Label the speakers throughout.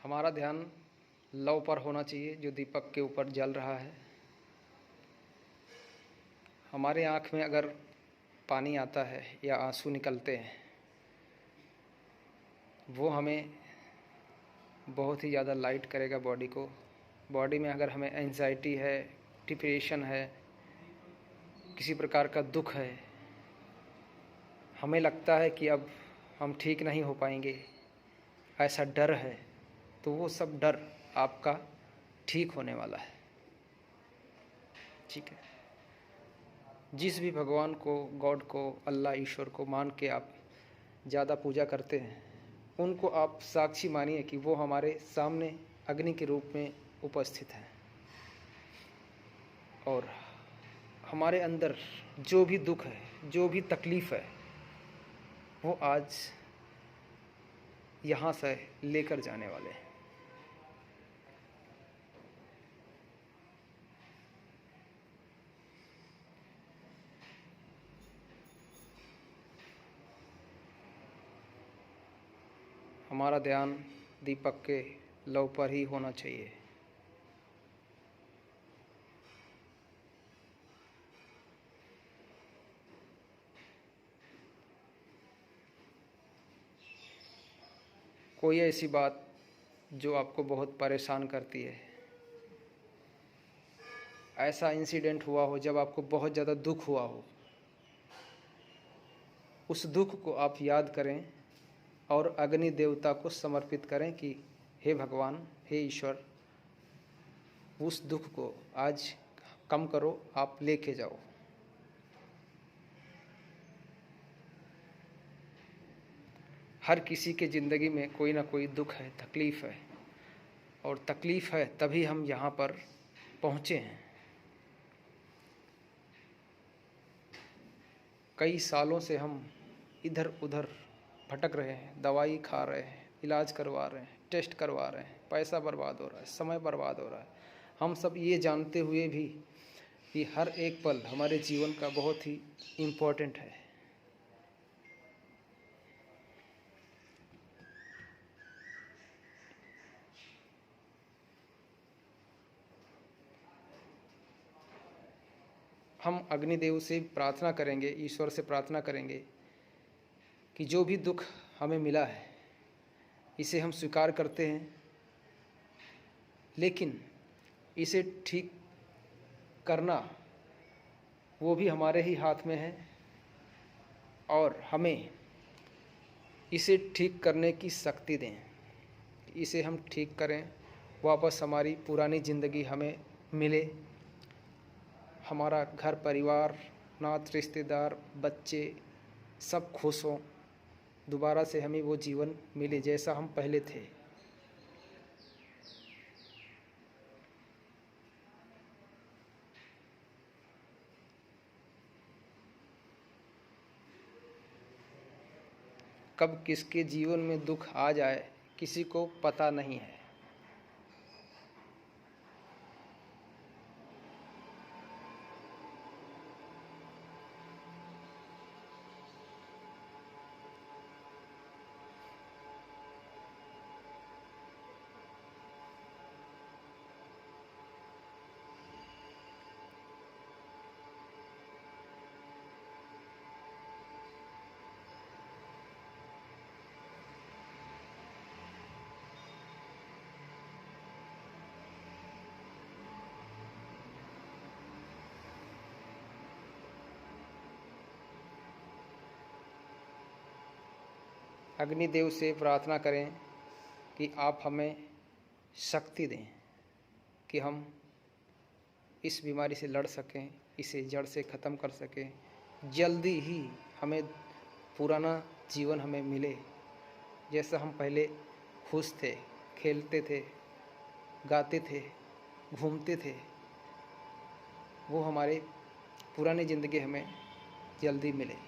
Speaker 1: हमारा ध्यान लौ पर होना चाहिए जो दीपक के ऊपर जल रहा है। हमारे आँख में अगर पानी आता है या आंसू निकलते हैं, वो हमें बहुत ही ज़्यादा लाइट करेगा बॉडी को। बॉडी में अगर हमें एंजाइटी है, डिप्रेशन है, किसी प्रकार का दुख है, हमें लगता है कि अब हम ठीक नहीं हो पाएंगे, ऐसा डर है, तो वो सब डर आपका ठीक होने वाला है। ठीक है। जिस भी भगवान को, गॉड को, अल्लाह, ईश्वर को मान के आप ज़्यादा पूजा करते हैं, उनको आप साक्षी मानिए कि वो हमारे सामने अग्नि के रूप में उपस्थित हैं। और हमारे अंदर जो भी दुख है, जो भी तकलीफ़ है, वो आज यहाँ से लेकर जाने वाले हैं। हमारा ध्यान दीपक के लौ पर ही होना चाहिए। कोई ऐसी बात जो आपको बहुत परेशान करती है, ऐसा इंसिडेंट हुआ हो जब आपको बहुत ज़्यादा दुख हुआ हो, उस दुख को आप याद करें और अग्नि देवता को समर्पित करें कि हे भगवान, हे ईश्वर, उस दुख को आज कम करो, आप लेके जाओ। हर किसी के ज़िंदगी में कोई ना कोई दुख है, तकलीफ़ है, और तकलीफ़ है तभी हम यहाँ पर पहुँचे हैं। कई सालों से हम इधर उधर भटक रहे हैं, दवाई खा रहे हैं, इलाज करवा रहे हैं, टेस्ट करवा रहे हैं, पैसा बर्बाद हो रहा है, समय बर्बाद हो रहा है। हम सब ये जानते हुए भी कि हर एक पल हमारे जीवन का बहुत ही इम्पोर्टेंट है। हम अग्निदेव से प्रार्थना करेंगे, ईश्वर से प्रार्थना करेंगे कि जो भी दुख हमें मिला है, इसे हम स्वीकार करते हैं, लेकिन इसे ठीक करना वो भी हमारे ही हाथ में है, और हमें इसे ठीक करने की शक्ति दें। इसे हम ठीक करें, वापस हमारी पुरानी ज़िंदगी हमें मिले, हमारा घर परिवार, नात रिश्तेदार, बच्चे सब खुश हों, दोबारा से हमें वो जीवन मिले जैसा हम पहले थे। कब किसके जीवन में दुख आ जाए किसी को पता नहीं है। अग्निदेव से प्रार्थना करें कि आप हमें शक्ति दें कि हम इस बीमारी से लड़ सकें, इसे जड़ से ख़त्म कर सकें, जल्दी ही हमें पुराना जीवन हमें मिले जैसा हम पहले खुश थे, खेलते थे, गाते थे, घूमते थे। वो हमारे पुरानी ज़िंदगी हमें जल्दी मिले।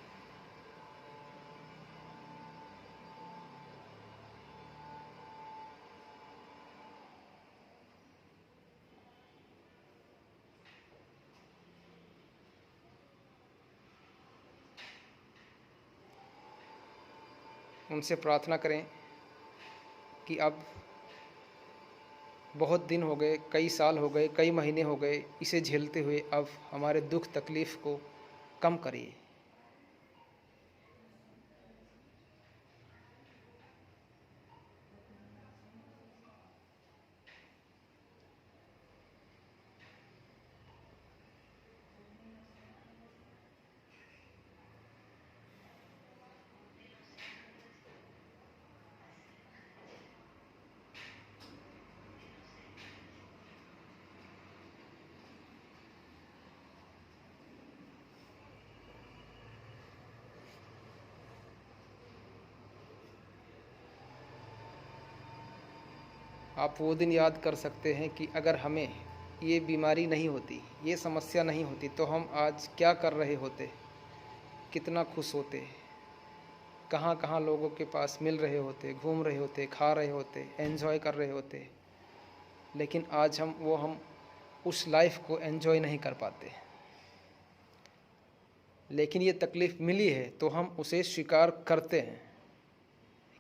Speaker 1: उनसे प्रार्थना करें कि अब बहुत दिन हो गए, कई साल हो गए, कई महीने हो गए इसे झेलते हुए। अब हमारे दुख तकलीफ़ को कम करिए। आप वो दिन याद कर सकते हैं कि अगर हमें ये बीमारी नहीं होती, ये समस्या नहीं होती, तो हम आज क्या कर रहे होते, कितना खुश होते, कहाँ कहाँ लोगों के पास मिल रहे होते, घूम रहे होते, खा रहे होते, एंजॉय कर रहे होते। लेकिन आज हम उस लाइफ को एंजॉय नहीं कर पाते। लेकिन ये तकलीफ़ मिली है तो हम उसे स्वीकार करते हैं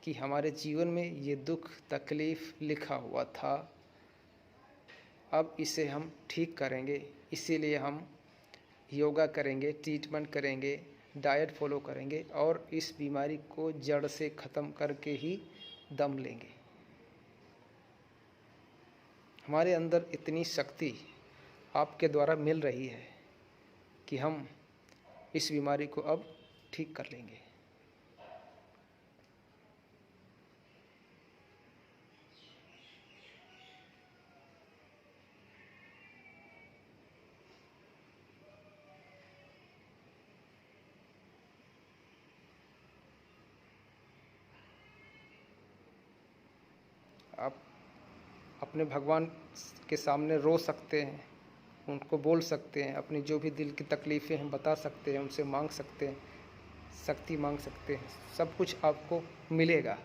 Speaker 1: कि हमारे जीवन में ये दुख तकलीफ़ लिखा हुआ था, अब इसे हम ठीक करेंगे। इसीलिए हम योगा करेंगे, ट्रीटमेंट करेंगे, डाइट फॉलो करेंगे और इस बीमारी को जड़ से ख़त्म करके ही दम लेंगे। हमारे अंदर इतनी शक्ति आपके द्वारा मिल रही है कि हम इस बीमारी को अब ठीक कर लेंगे। आप अपने भगवान के सामने रो सकते हैं, उनको बोल सकते हैं, अपनी जो भी दिल की तकलीफ़ें हैं बता सकते हैं, उनसे मांग सकते हैं, शक्ति मांग सकते हैं, सब कुछ आपको मिलेगा।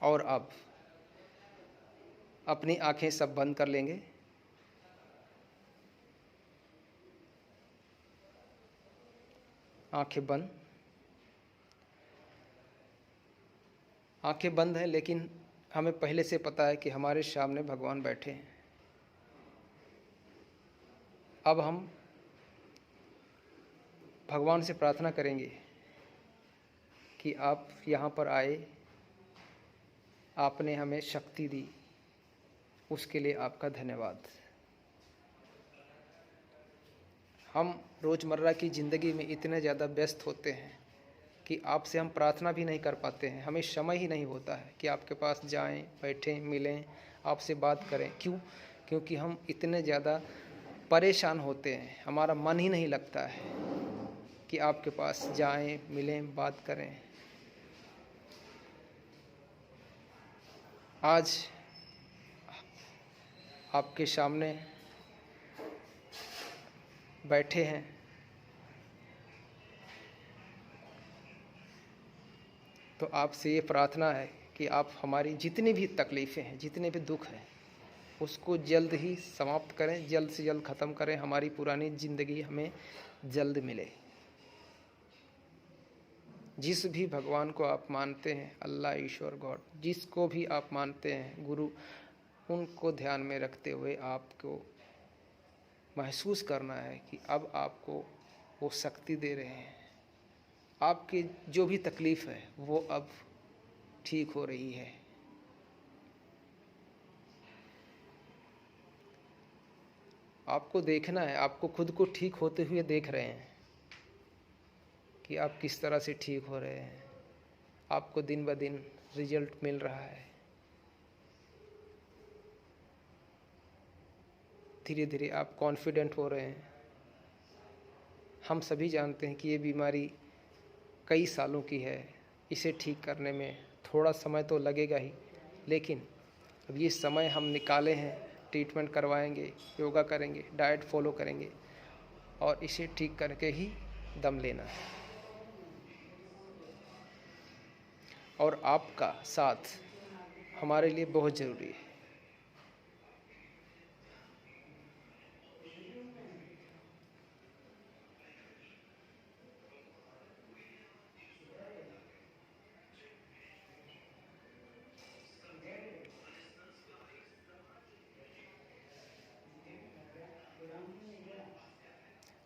Speaker 1: और अब अपनी आंखें सब बंद कर लेंगे। आंखें बंद, आंखें बंद हैं, लेकिन हमें पहले से पता है कि हमारे सामने भगवान बैठे हैं। अब हम भगवान से प्रार्थना करेंगे कि आप यहाँ पर आए, आपने हमें शक्ति दी, उसके लिए आपका धन्यवाद। हम रोज़मर्रा की ज़िंदगी में इतने ज़्यादा व्यस्त होते हैं कि आपसे हम प्रार्थना भी नहीं कर पाते हैं। हमें समय ही नहीं होता है कि आपके पास जाएं, बैठें, मिलें, आपसे बात करें। क्यों? क्योंकि हम इतने ज़्यादा परेशान होते हैं, हमारा मन ही नहीं लगता है कि आपके पास जाएं, मिलें, बात करें। आज आपके सामने बैठे हैं, तो आपसे ये प्रार्थना है कि आप हमारी जितनी भी तकलीफ़ें हैं, जितने भी दुख हैं, उसको जल्द ही समाप्त करें, जल्द से जल्द ख़त्म करें। हमारी पुरानी ज़िंदगी हमें जल्द मिले। जिस भी भगवान को आप मानते हैं, अल्लाह, ईश्वर, गॉड, जिसको भी आप मानते हैं, गुरु, उनको ध्यान में रखते हुए आपको महसूस करना है कि अब आपको वो शक्ति दे रहे हैं। आपकी जो भी तकलीफ़ है वो अब ठीक हो रही है। आपको देखना है, आपको खुद को ठीक होते हुए देख रहे हैं कि आप किस तरह से ठीक हो रहे हैं। आपको दिन ब दिन रिजल्ट मिल रहा है। धीरे धीरे आप कॉन्फिडेंट हो रहे हैं। हम सभी जानते हैं कि ये बीमारी कई सालों की है, इसे ठीक करने में थोड़ा समय तो लगेगा ही, लेकिन अब ये समय हम निकाले हैं, ट्रीटमेंट करवाएंगे, योगा करेंगे, डाइट फॉलो करेंगे और इसे ठीक करके ही दम लेना है। और आपका साथ हमारे लिए बहुत ज़रूरी है।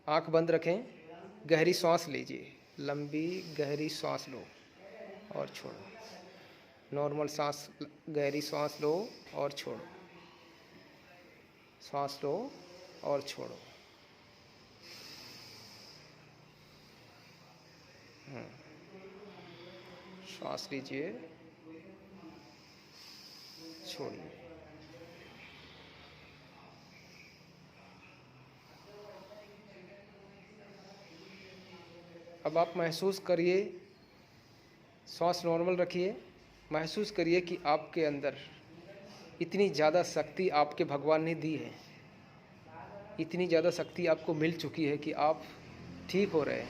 Speaker 1: आंख बंद रखें, गहरी सांस लीजिए, लंबी गहरी सांस लो और छोड़ो। नॉर्मल सांस, गहरी सांस लो और छोड़ो, सांस लो और छोड़ो। सांस लीजिए, छोड़िए। अब आप महसूस करिए, सांस नॉर्मल रखिए, महसूस करिए कि आपके अंदर इतनी ज़्यादा शक्ति आपके भगवान ने दी है, इतनी ज़्यादा शक्ति आपको मिल चुकी है कि आप ठीक हो रहे हैं।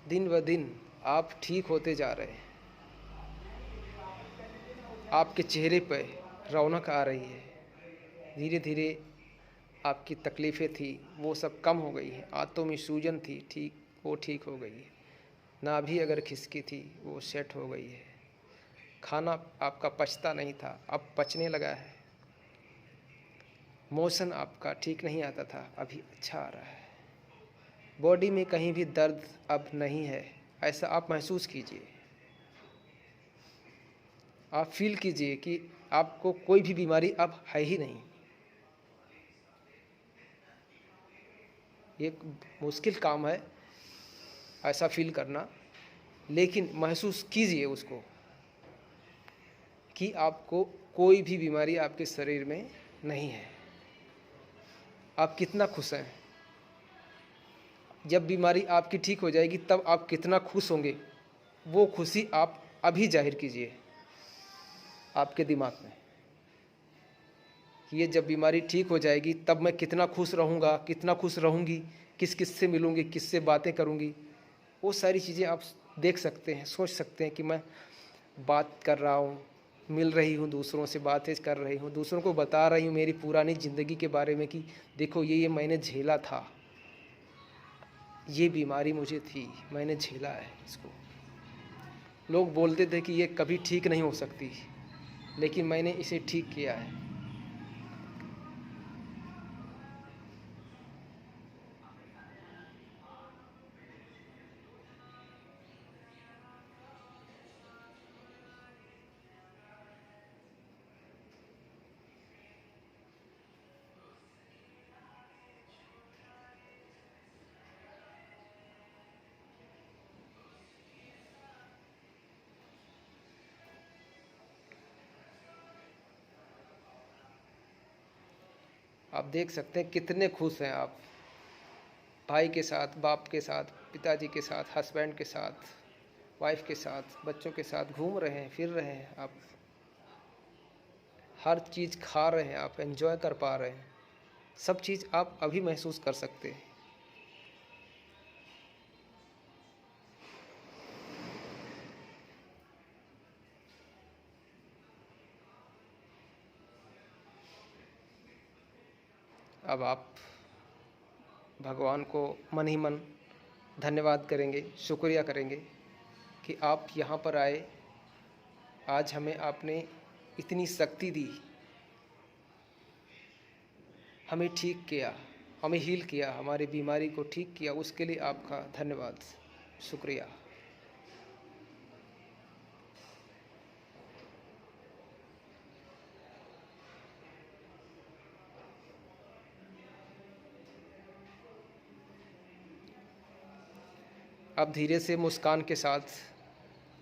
Speaker 1: दिन ब दिन आप ठीक होते जा रहे हैं। आपके चेहरे पर रौनक आ रही है। धीरे धीरे आपकी तकलीफ़ें थी वो सब कम हो गई हैं। आंतों में सूजन थी, वो ठीक हो गई है। नाभि अगर खिसकी थी वो सेट हो गई है। खाना आपका पचता नहीं था, अब पचने लगा है। मोशन आपका ठीक नहीं आता था, अभी अच्छा आ रहा है। बॉडी में कहीं भी दर्द अब नहीं है, ऐसा आप महसूस कीजिए। आप फील कीजिए कि आपको कोई भी बीमारी अब है ही नहीं। ये मुश्किल काम है ऐसा फील करना, लेकिन महसूस कीजिए उसको कि आपको कोई भी बीमारी आपके शरीर में नहीं है। आप कितना खुश हैं। जब बीमारी आपकी ठीक हो जाएगी तब आप कितना खुश होंगे, वो खुशी आप अभी जाहिर कीजिए आपके दिमाग में कि ये जब बीमारी ठीक हो जाएगी तब मैं कितना खुश रहूँगा, कितना खुश रहूँगी, किस किस से मिलूँगी, किससे बातें करूँगी। वो सारी चीज़ें आप देख सकते हैं, सोच सकते हैं कि मैं बात कर रहा हूँ, मिल रही हूँ, दूसरों से बातें कर रही हूँ, दूसरों को बता रही हूँ मेरी पुरानी ज़िंदगी के बारे में कि देखो ये मैंने झेला था, ये बीमारी मुझे थी, मैंने झेला है इसको। लोग बोलते थे कि ये कभी ठीक नहीं हो सकती, लेकिन मैंने इसे ठीक किया है। आप देख सकते हैं कितने खुश हैं आप, भाई के साथ, बाप के साथ, पिताजी के साथ, हस्बैंड के साथ, वाइफ के साथ, बच्चों के साथ घूम रहे हैं, फिर रहे हैं आप, हर चीज़ खा रहे हैं आप, एंजॉय कर पा रहे हैं। सब चीज़ आप अभी महसूस कर सकते हैं। अब आप भगवान को मन ही मन धन्यवाद करेंगे, शुक्रिया करेंगे कि आप यहाँ पर आए, आज हमें आपने इतनी शक्ति दी, हमें ठीक किया, हमें हील किया, हमारी बीमारी को ठीक किया, उसके लिए आपका धन्यवाद, शुक्रिया। अब धीरे से मुस्कान के साथ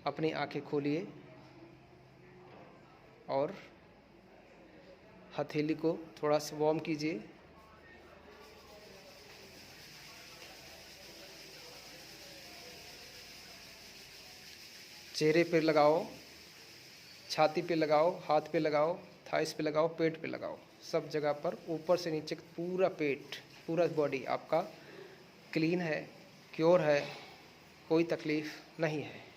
Speaker 1: अपनी आंखें खोलिए और हथेली को थोड़ा सा वार्म कीजिए। चेहरे पे लगाओ, छाती पे लगाओ, हाथ पे लगाओ, थाइस पे लगाओ, पेट पे लगाओ, सब जगह पर ऊपर से नीचे पूरा पेट, पूरा बॉडी आपका क्लीन है, क्योर है, कोई तकलीफ़ नहीं है।